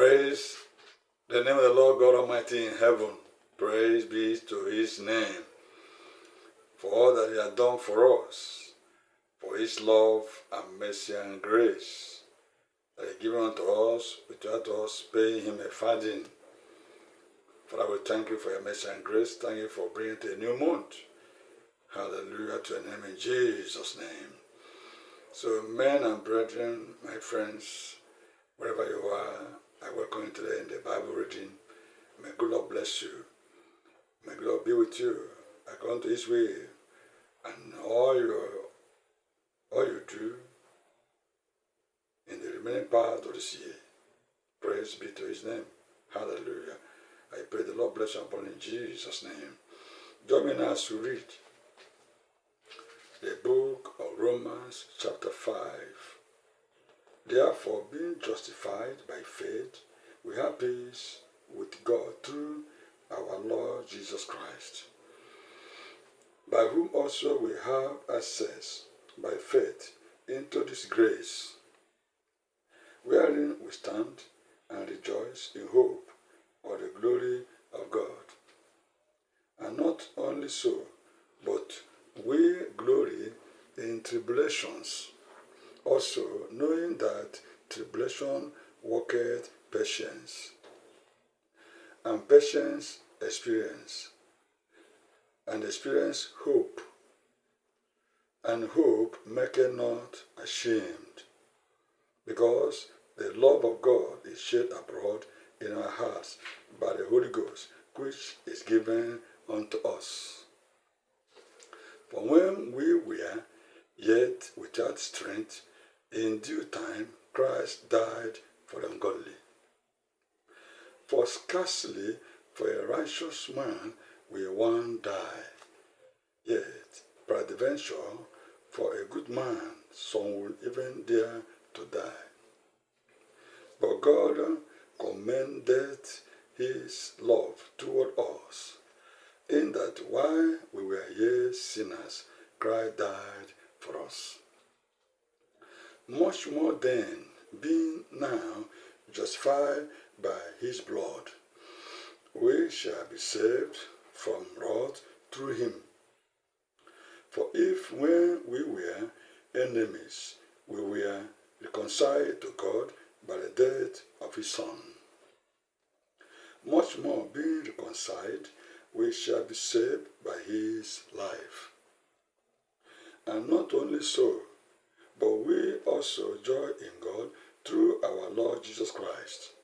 Praise the name of the Lord God Almighty in heaven. Praise be to his name for all that he has done for us, for his love and mercy and grace that he given unto us without us paying him a farthing. Father, we thank you for your mercy and grace. Thank you for bringing to a new month. Hallelujah to your name in Jesus' name. So, men and brethren, my friends, wherever you are, I welcome you today in the Bible reading. May good Lord bless you. May good Lord be with you according to his will, and all you do in the remaining part of this year. Praise be to his name. Hallelujah. I pray the Lord bless you upon in Jesus' name. Join me now as we read the book of Romans chapter 5. Therefore, being justified by faith, we have peace with God through our Lord Jesus Christ, by whom also we have access by faith into this grace, wherein we stand and rejoice in hope of the glory of God. And not only so, but we glory in tribulations, also knowing that tribulation worketh patience, and patience experience, and experience hope, and hope maketh not ashamed, because the love of God is shed abroad in our hearts by the Holy Ghost, which is given unto us. For when we were yet without strength, in due time Christ died for the ungodly. For scarcely for a righteous man will one die, yet peradventure for a good man some will even dare to die. But God commendeth his love toward us, in that while we were yet sinners, Christ died for us. Much more then, being now justified by his blood, we shall be saved from wrath through him. For if when we were enemies, we were reconciled to God by the death of his Son, much more being reconciled, we shall be saved by his life. And not only so, but we also joy in God through our Lord Jesus Christ,